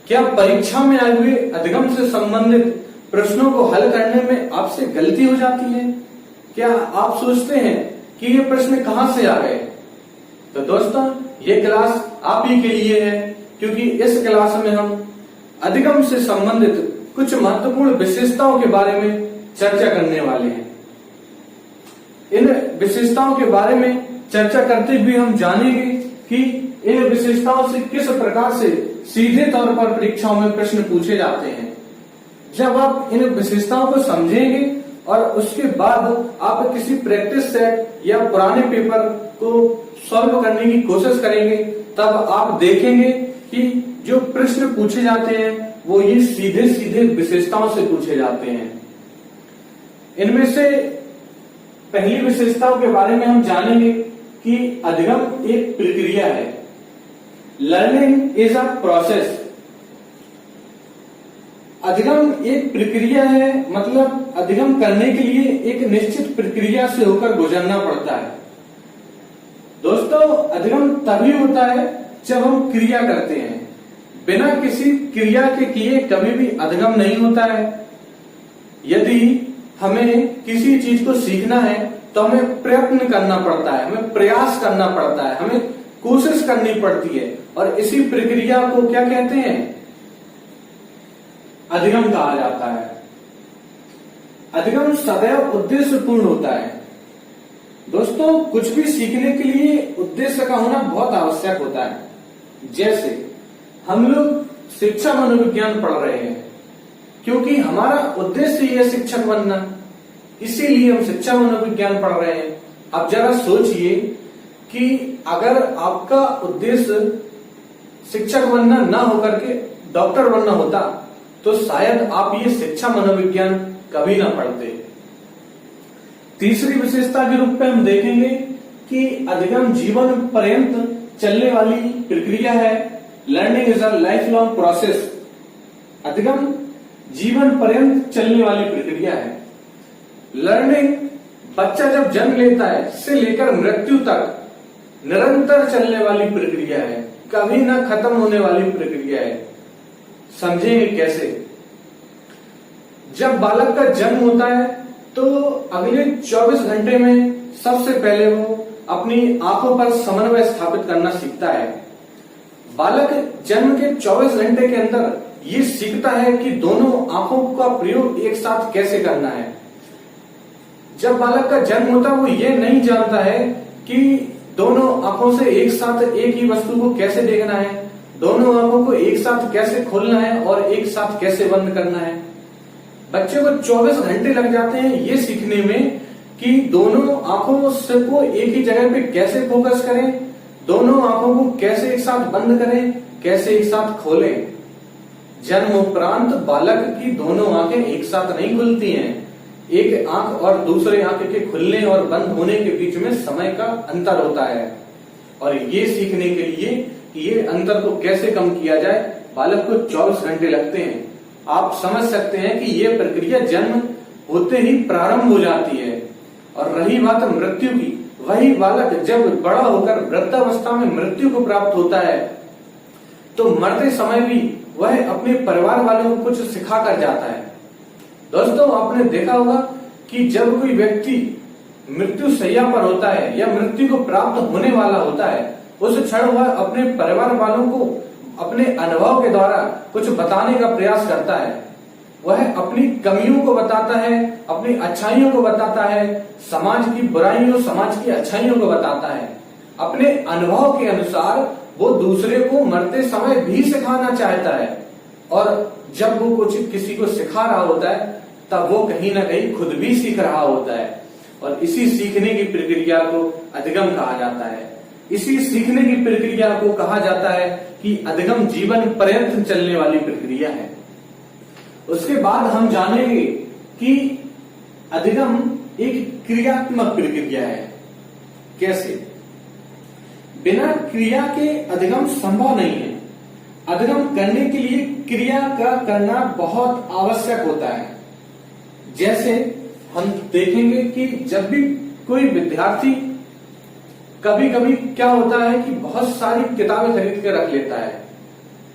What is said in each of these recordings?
क्या परीक्षा में आए हुए अधिगम से संबंधित प्रश्नों को हल करने में आपसे गलती हो जाती है? क्या आप सोचते हैं कि ये प्रश्न कहां से आ गए? तो दोस्तों, ये क्लास आप ही के लिए है, क्योंकि इस क्लास में हम अधिगम से संबंधित कुछ महत्वपूर्ण विशेषताओं के बारे में चर्चा करने वाले हैं। इन विशेषताओं के बारे में चर्चा करते हुए हम जानेंगे कि इन विशेषताओं से किस प्रकार से सीधे तौर पर परीक्षाओं में प्रश्न पूछे जाते हैं। जब आप इन विशेषताओं को समझेंगे और उसके बाद आप किसी प्रैक्टिस सेट या पुराने पेपर को सॉल्व करने की कोशिश करेंगे, तब आप देखेंगे कि जो प्रश्न पूछे जाते हैं वो ये सीधे सीधे विशेषताओं से पूछे जाते हैं। इनमें से पहली विशेषताओं के बारे में हम जानेंगे कि अधिगम एक प्रक्रिया है। Learning is a process. अधिगम एक प्रक्रिया है, मतलब अधिगम करने के लिए एक निश्चित प्रक्रिया से होकर गुजरना पड़ता है। दोस्तों, अधिगम तभी होता है जब हम क्रिया करते हैं। बिना किसी क्रिया के किए कभी भी अधिगम नहीं होता है। यदि हमें किसी चीज को सीखना है तो हमें प्रयत्न करना पड़ता है, हमें प्रयास करना पड़ता है, हमें कोशिश करनी पड़ती है, और इसी प्रक्रिया को क्या कहते हैं? अधिगम कहा जाता है। अधिगम सदैव उद्देश्यपूर्ण होता है। दोस्तों, कुछ भी सीखने के लिए उद्देश्य का होना बहुत आवश्यक होता है। जैसे हम लोग शिक्षा मनोविज्ञान पढ़ रहे हैं क्योंकि हमारा उद्देश्य ही है शिक्षक बनना, इसीलिए हम शिक्षा मनोविज्ञान पढ़ रहे हैं। अब जरा सोचिए कि अगर आपका उद्देश्य शिक्षक बनना ना होकर के डॉक्टर बनना होता तो शायद आप ये शिक्षा मनोविज्ञान कभी ना पढ़ते। तीसरी विशेषता के रूप में हम देखेंगे कि अधिगम जीवन पर्यंत चलने वाली प्रक्रिया है। Learning is a life long process. अधिगम जीवन पर्यंत चलने वाली प्रक्रिया है। लर्निंग बच्चा जब जन्म लेता है से लेकर मृत्यु तक निरंतर चलने वाली प्रक्रिया है, कभी ना खत्म होने वाली प्रक्रिया है। समझेंगे कैसे? जब बालक का जन्म होता है तो अगले 24 घंटे में सबसे पहले वो अपनी आंखों पर समन्वय स्थापित करना सीखता है। बालक जन्म के 24 घंटे के अंदर ये सीखता है कि दोनों आंखों का प्रयोग एक साथ कैसे करना है। जब बालक का जन्म होता है वो ये नहीं जानता है कि दोनों आंखों से एक साथ एक ही वस्तु को कैसे देखना है, दोनों आंखों को एक साथ कैसे खोलना है और एक साथ कैसे बंद करना है। बच्चे को 24 घंटे लग जाते हैं ये सीखने में कि दोनों आंखों से को एक ही जगह पे कैसे फोकस करें, दोनों आंखों को कैसे एक साथ बंद करें, कैसे एक साथ खोलें। जन्म उपरांत बालक की दोनों आंखें एक साथ नहीं खुलती हैं। एक आंख और दूसरे आंख के खुलने और बंद होने के बीच में समय का अंतर होता है, और ये सीखने के लिए कि ये अंतर को कैसे कम किया जाए बालक को 24 घंटे लगते हैं। आप समझ सकते हैं कि ये प्रक्रिया जन्म होते ही प्रारंभ हो जाती है। और रही बात मृत्यु की, वही बालक जब बड़ा होकर वृद्धावस्था में मृत्यु को प्राप्त होता है तो मरते समय भी वह अपने परिवार वालों को कुछ सिखा कर जाता है। दोस्तों, आपने देखा होगा कि जब कोई व्यक्ति मृत्यु शैया पर होता है या मृत्यु को प्राप्त होने वाला होता है, उस क्षण वह अपने परिवार वालों को अपने अनुभव के द्वारा कुछ बताने का प्रयास करता है। वह अपनी कमियों को बताता है, अपनी अच्छाइयों को बताता है, समाज की बुराइयों, समाज की अच्छाइयों को बताता है। अपने अनुभव के अनुसार वो दूसरे को मरते समय भी सिखाना चाहता है, और जब वो कुछ किसी को सिखा रहा होता है तब वो कहीं ना कहीं खुद भी सीख रहा होता है, और इसी सीखने की प्रक्रिया को अधिगम कहा जाता है। इसी सीखने की प्रक्रिया को कहा जाता है कि अधिगम जीवन पर्यंत चलने वाली प्रक्रिया है। उसके बाद हम जानेंगे कि अधिगम एक क्रियात्मक प्रक्रिया है। कैसे? बिना क्रिया के अधिगम संभव नहीं है। अधिगम करने के लिए क्रिया का करना बहुत आवश्यक होता है। जैसे हम देखेंगे कि जब भी कोई विद्यार्थी, कभी कभी क्या होता है कि बहुत सारी किताबें खरीद के रख लेता है।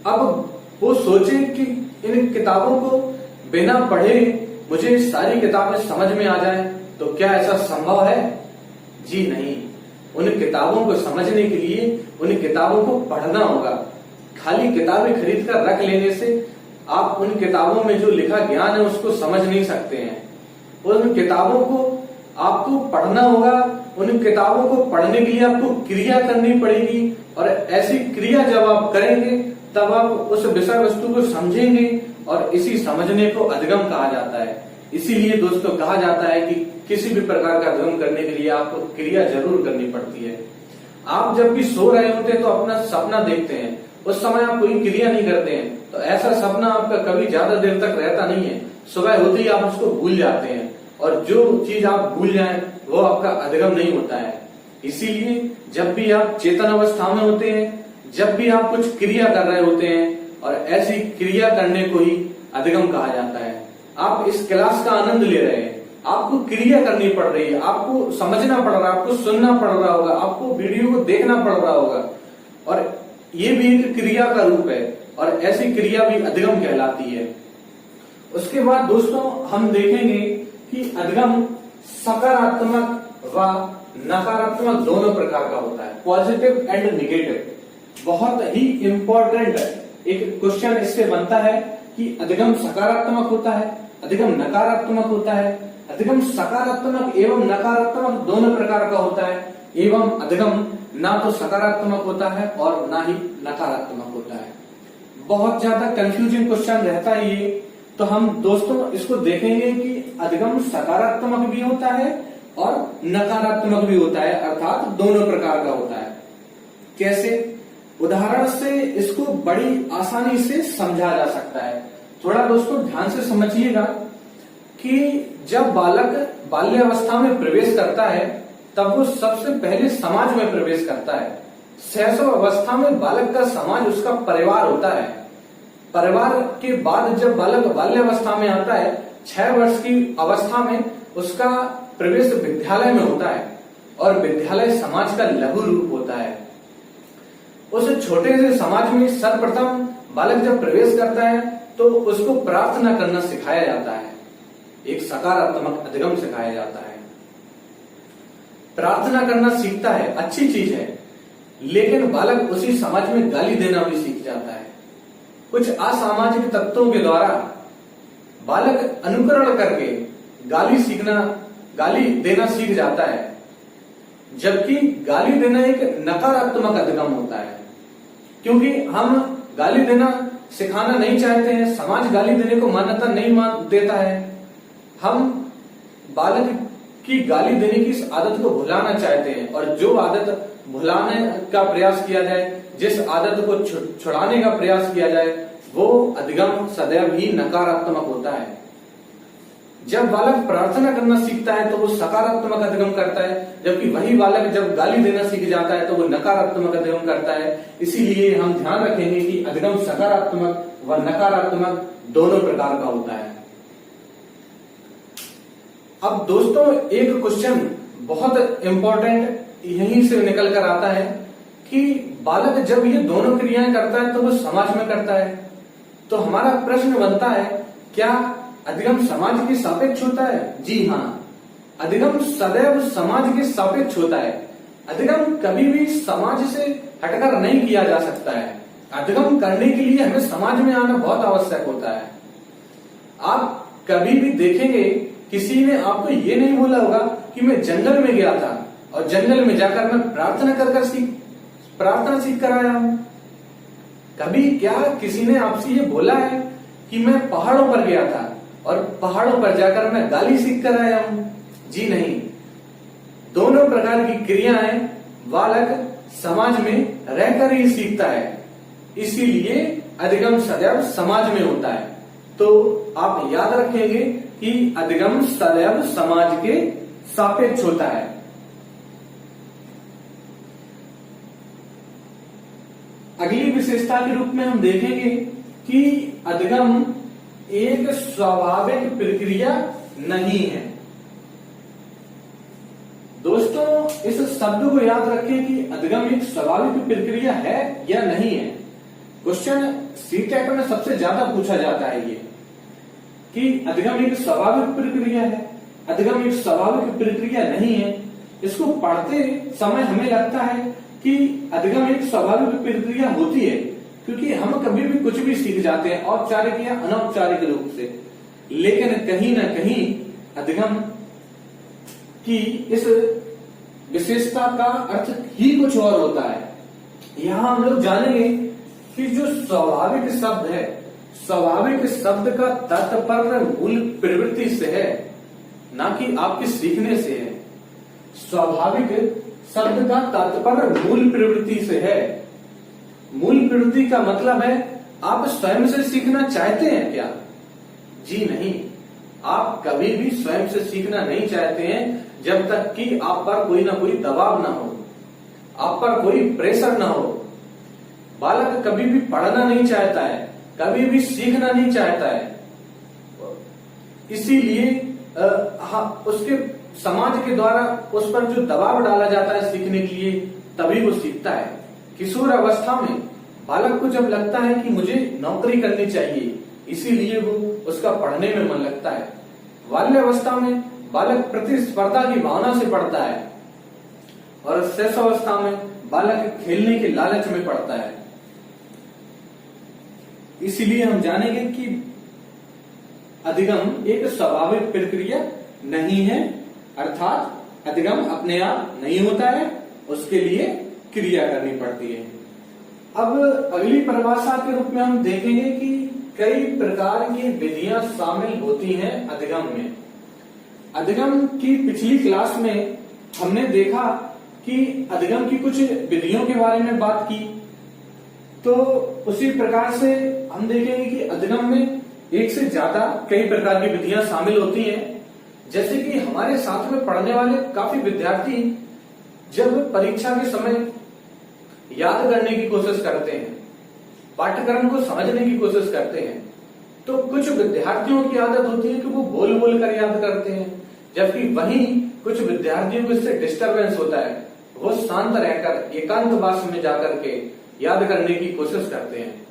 अब वो सोचे कि इन किताबों को बिना पढ़े मुझे सारी किताबें समझ में आ जाए, तो क्या ऐसा संभव है? जी नहीं। उन किताबों को समझने के लिए उन किताबों को पढ़ना होगा। खाली किताबें खरीद कर रख लेने से आप उन किताबों में जो लिखा ज्ञान है उसको समझ नहीं सकते हैं। उन किताबों को आपको पढ़ना होगा। उन किताबों को पढ़ने के लिए आपको क्रिया करनी पड़ेगी, और ऐसी क्रिया जब आप करेंगे तब आप उस विषय वस्तु को समझेंगे, और इसी समझने को अधिगम कहा जाता है। इसीलिए दोस्तों कहा जाता है कि किसी भी प्रकार का अधिगम करने के लिए आपको क्रिया जरूर करनी पड़ती है। आप जब भी सो रहे होते हैं तो अपना सपना देखते हैं, उस समय आप कोई क्रिया नहीं करते हैं, तो ऐसा सपना आपका कभी ज्यादा देर तक रहता नहीं है। सुबह होते ही आप उसको भूल जाते हैं, और जो चीज आप भूल जाएं वो आपका अधिगम नहीं होता है। इसीलिए जब भी आप चेतन अवस्था में होते हैं, जब भी आप कुछ क्रिया कर रहे होते हैं, और ऐसी क्रिया करने को ही अधिगम कहा जाता है। आप इस क्लास का आनंद ले रहे हैं, आपको क्रिया करनी पड़ रही है, आपको समझना पड़ रहा है, आपको सुनना पड़ रहा होगा, आपको वीडियो को देखना पड़ रहा होगा, और ये भी एक क्रिया का रूप है, और ऐसी क्रिया भी अधिगम कहलाती है। उसके बाद दोस्तों हम देखेंगे कि अधिगम सकारात्मक व नकारात्मक दोनों प्रकार का होता है, पॉजिटिव एंड निगेटिव। बहुत ही इंपॉर्टेंट एक क्वेश्चन इससे बनता है कि अधिगम सकारात्मक होता है, अधिगम नकारात्मक होता है, अधिगम सकारात्मक एवं नकारात्मक दोनों प्रकार का होता है, एवं अधिगम ना तो सकारात्मक होता है और ना ही नकारात्मक होता है। बहुत ज्यादा कंफ्यूजिंग क्वेश्चन रहता है ये, तो हम दोस्तों इसको देखेंगे कि अधिगम सकारात्मक भी होता है और नकारात्मक भी होता है, अर्थात दोनों प्रकार का होता है। कैसे? उदाहरण से इसको बड़ी आसानी से समझा जा सकता है। थोड़ा दोस्तों ध्यान से समझिएगा कि जब बालक बाल्यावस्था में प्रवेश करता है तब वो सबसे पहले समाज में प्रवेश करता है। शैशव अवस्था में बालक का समाज उसका परिवार होता है। परिवार के बाद जब बालक बाल्यावस्था में आता है, 6 वर्ष की अवस्था में उसका प्रवेश विद्यालय में होता है, और विद्यालय समाज का लघु रूप होता है। उस छोटे से समाज में सर्वप्रथम बालक जब प्रवेश करता है तो उसको प्रार्थना करना सिखाया जाता है, एक सकारात्मक अधिगम सिखाया जाता है। प्रार्थना करना सीखता है, अच्छी चीज है, लेकिन बालक उसी समाज में गाली देना भी सीख जाता है। कुछ असामाजिक तत्वों के द्वारा बालक अनुकरण करके गाली देना सीख जाता है, जबकि गाली देना एक नकारात्मक अधिगम होता है। क्योंकि हम गाली देना सिखाना नहीं चाहते हैं, समाज गाली देने को मान्यता नहीं देता है। हम बालक की गाली देने की इस आदत को भुलाना चाहते हैं, और जो आदत भुलाने का प्रयास किया जाए, जिस आदत को छुड़ाने का प्रयास किया जाए, वो अधिगम सदैव ही नकारात्मक होता है। जब बालक प्रार्थना करना सीखता है तो वो सकारात्मक अधिगम करता है, जबकि वही बालक जब गाली देना सीख जाता है तो वो नकारात्मक अधिगम करता है। इसीलिए हम ध्यान रखेंगे कि अधिगम सकारात्मक व नकारात्मक दोनों प्रकार का होता है। अब दोस्तों एक क्वेश्चन बहुत इंपॉर्टेंट यहीं से निकल कर आता है कि बालक जब ये दोनों क्रियाएं करता है तो वो समाज में करता है, तो हमारा प्रश्न बनता है, क्या अधिगम समाज के सापेक्ष होता है? जी हाँ, अधिगम सदैव समाज के सापेक्ष होता है। अधिगम कभी भी समाज से हटकर नहीं किया जा सकता है। अधिगम करने के लिए हमें समाज में आना बहुत आवश्यक होता है। आप कभी भी देखेंगे किसी ने आपको ये नहीं बोला होगा कि मैं जंगल में गया था और जंगल में जाकर मैं प्रार्थना सीख कर आया हूं। कभी क्या किसी ने आपसे ये बोला है कि मैं पहाड़ों पर गया था और पहाड़ों पर जाकर मैं गाली सीख कर आया हूं? जी नहीं। दोनों प्रकार की क्रियाएं बालक समाज में रहकर ही सीखता है, इसीलिए अधिगम सदैव समाज में होता है। तो आप याद रखेंगे कि अधिगम सदैव समाज के सापेक्ष होता है। अगली विशेषता के रूप में हम देखेंगे कि अधिगम एक स्वाभाविक प्रक्रिया नहीं है। दोस्तों इस शब्द को याद रखें कि अधिगम एक स्वाभाविक प्रक्रिया है या नहीं है। क्वेश्चन सीटेट में सबसे ज्यादा पूछा जाता है ये कि अधिगम एक स्वाभाविक प्रक्रिया है, अधिगम एक स्वाभाविक प्रक्रिया नहीं है। इसको पढ़ते समय हमें लगता है कि अधिगम एक स्वाभाविक प्रक्रिया होती है, क्योंकि हम कभी भी कुछ भी सीख जाते हैं औपचारिक या अनौपचारिक रूप से, लेकिन कहीं ना कहीं अधिगम की इस विशेषता का अर्थ ही कुछ और होता है। यहां हम लोग जानेंगे कि जो स्वाभाविक शब्द है, स्वाभाविक शब्द का तात्पर्य मूल प्रवृत्ति से है, ना कि आपके सीखने से है। स्वाभाविक शब्द का तात्पर्य मूल प्रवृत्ति से है। मूल प्रवृत्ति का मतलब है आप स्वयं से सीखना चाहते हैं क्या? जी नहीं, आप कभी भी स्वयं से सीखना नहीं चाहते हैं जब तक कि आप पर कोई ना कोई दबाव ना हो, आप पर कोई प्रेशर ना हो। बालक कभी भी पढ़ना नहीं चाहता है, कभी भी सीखना नहीं चाहता है, इसीलिए उसके समाज के द्वारा उस पर जो दबाव डाला जाता है सीखने के लिए, तभी वो सीखता है। किशोर अवस्था में बालक को जब लगता है कि मुझे नौकरी करनी चाहिए, इसीलिए वो उसका पढ़ने में मन लगता है। बाल्यावस्था में बालक प्रतिस्पर्धा की भावना से पढ़ता है और शैशवावस्था में बालक खेलने के लालच में पढ़ता है। इसीलिए हम जानेंगे कि अधिगम एक स्वाभाविक प्रक्रिया नहीं है, अर्थात अधिगम अपने आप नहीं होता है, उसके लिए क्रिया करनी पड़ती है। अब अगली परिभाषा के रूप में हम देखेंगे कि कई प्रकार की विधियां शामिल होती हैं अधिगम में। अधिगम की पिछली क्लास में हमने देखा कि अधिगम की कुछ विधियों के बारे में बात की, तो उसी प्रकार से हम देखेंगे कि अधिगम में एक से ज्यादा कई प्रकार की विधियां शामिल होती हैं। जैसे कि हमारे साथ में पढ़ने वाले काफी विद्यार्थी जब परीक्षा के समय याद करने की कोशिश करते हैं, पाठ्यक्रम को समझने की कोशिश करते हैं, तो कुछ विद्यार्थियों की आदत होती है कि वो बोल बोल कर याद करते हैं, जबकि वहीं कुछ विद्यार्थियों को इससे डिस्टरबेंस होता है, वो शांत रहकर एकांतवास में जाकर के याद करने की कोशिश करते हैं।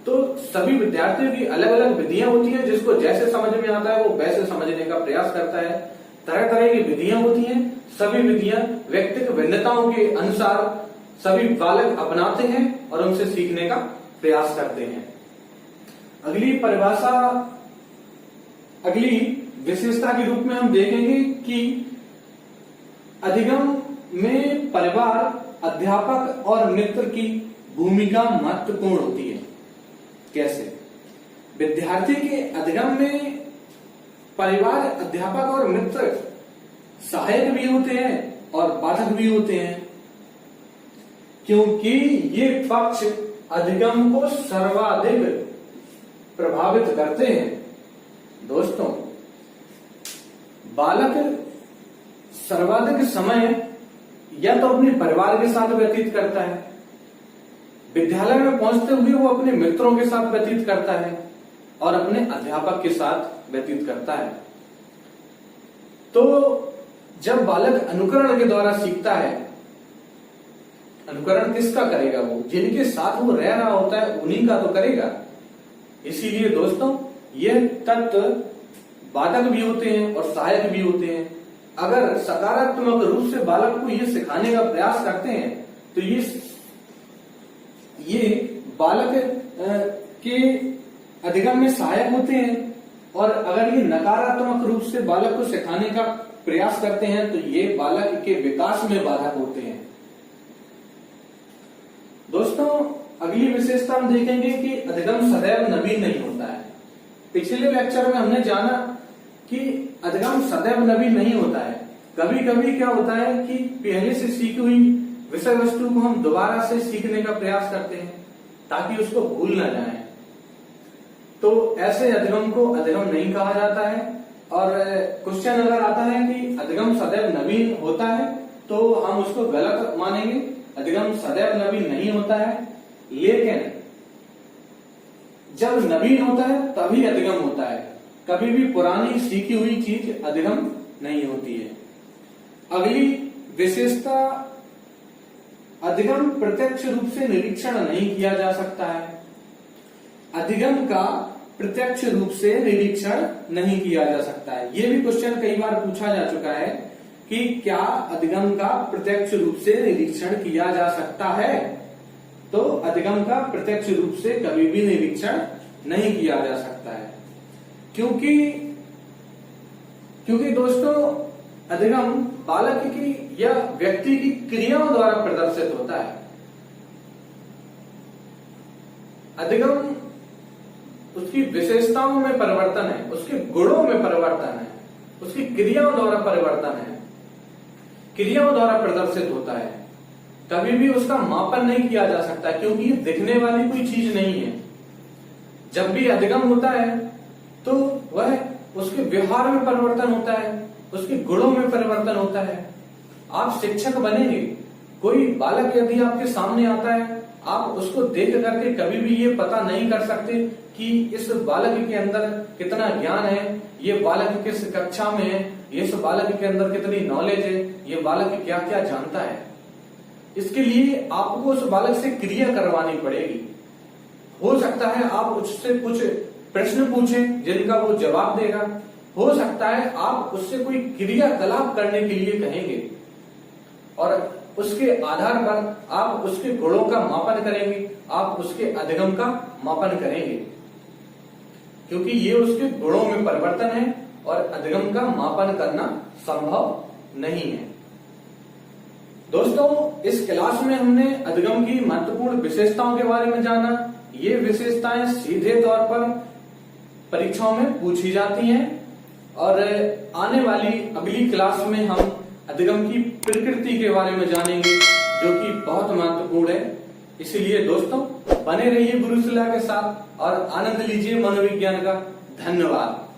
तो सभी विद्यार्थियों की अलग अलग विधियां होती हैं, जिसको जैसे समझ में आता है वो वैसे समझने का प्रयास करता है। तरह तरह की विधियां होती हैं, सभी विधियां व्यक्तिगत भिन्नताओं के अनुसार सभी बालक अपनाते हैं और उनसे सीखने का प्रयास करते हैं। अगली परिभाषा, अगली विशेषता के रूप में हम देखेंगे कि अधिगम में परिवार, अध्यापक और मित्र की भूमिका महत्वपूर्ण होती है। कैसे? विद्यार्थी के अधिगम में परिवार, अध्यापक और मित्र सहायक भी होते हैं और बाधक भी होते हैं, क्योंकि ये पक्ष अधिगम को सर्वाधिक प्रभावित करते हैं। दोस्तों, बालक सर्वाधिक समय या तो अपने परिवार के साथ व्यतीत करता है, विद्यालय में पहुंचते हुए वो अपने मित्रों के साथ व्यतीत करता है और अपने अध्यापक के साथ व्यतीत करता है। तो जब बालक अनुकरण के द्वारा सीखता है, अनुकरण किसका करेगा? वो जिनके साथ वो रह रहा होता है उन्हीं का तो करेगा। इसीलिए दोस्तों, ये तत्व बाधक भी होते हैं और सहायक भी होते हैं। अगर सकारात्मक रूप से बालक को ये सिखाने का प्रयास करते हैं तो ये बालक के अधिगम में सहायक होते हैं, और अगर ये नकारात्मक रूप से बालक को सिखाने का प्रयास करते हैं तो ये बालक के विकास में बाधक होते हैं। दोस्तों, अगली विशेषता हम देखेंगे कि अधिगम सदैव नवीन नहीं होता है। पिछले लेक्चर में हमने जाना कि अधिगम सदैव नवीन नहीं होता है। कभी कभी क्या होता है कि पहले से सीखी हुई विषय वस्तु को हम दोबारा से सीखने का प्रयास करते हैं ताकि उसको भूल ना जाए। तो ऐसे अधिगम को अधिगम नहीं कहा जाता है। और क्वेश्चन अगर आता है कि अधिगम सदैव नवीन होता है तो हम उसको गलत मानेंगे। अधिगम सदैव नवीन नहीं होता है, लेकिन जब नवीन होता है तभी अधिगम होता है। कभी भी पुरानी सीखी हुई चीज अधिगम नहीं होती है। अगली विशेषता, अधिगम प्रत्यक्ष रूप से निरीक्षण नहीं किया जा सकता है। अधिगम का प्रत्यक्ष रूप से निरीक्षण नहीं किया जा सकता है। ये भी क्वेश्चन कई बार पूछा जा चुका है कि क्या अधिगम का प्रत्यक्ष रूप से निरीक्षण किया जा सकता है? तो अधिगम का प्रत्यक्ष रूप से कभी भी निरीक्षण नहीं किया जा सकता है, क्योंकि दोस्तों अधिगम बालक की या व्यक्ति की क्रियाओं द्वारा प्रदर्शित होता है। अधिगम उसकी विशेषताओं में परिवर्तन है, उसके गुणों में परिवर्तन है, उसकी क्रियाओं द्वारा परिवर्तन है, क्रियाओं द्वारा प्रदर्शित होता है। कभी भी उसका मापन नहीं किया जा सकता, क्योंकि ये दिखने वाली कोई चीज नहीं है। जब भी अधिगम होता है तो वह उसके व्यवहार में परिवर्तन होता है, उसके गुणों में परिवर्तन होता है। आप शिक्षक बनेंगे, कोई बालक यदि आपके सामने आता है, आप उसको देख करके कभी भी ये पता नहीं कर सकते कि इस बालक के अंदर कितना ज्ञान है, ये बालक किस कक्षा में है, इस बालक के अंदर कितनी नॉलेज है, ये बालक क्या क्या जानता है। इसके लिए आपको उस बालक से क्रिया करवानी पड़ेगी। हो सकता है आप उससे कुछ प्रश्न पूछें जिनका वो जवाब देगा, हो सकता है आप उससे कोई क्रियाकलाप करने के लिए कहेंगे और उसके आधार पर आप उसके गुणों का मापन करेंगे, आप उसके अधिगम का मापन करेंगे, क्योंकि ये उसके गुणों में परिवर्तन है और अधिगम का मापन करना संभव नहीं है। दोस्तों, इस क्लास में हमने अधिगम की महत्वपूर्ण विशेषताओं के बारे में जाना। ये विशेषताएं सीधे तौर पर परीक्षाओं में पूछी जाती हैं और आने वाली अगली क्लास में हम अधिगम की प्रकृति के बारे में जानेंगे, जो कि बहुत महत्वपूर्ण है। इसीलिए दोस्तों, बने रहिए गुरुशिला के साथ और आनंद लीजिए मनोविज्ञान का। धन्यवाद।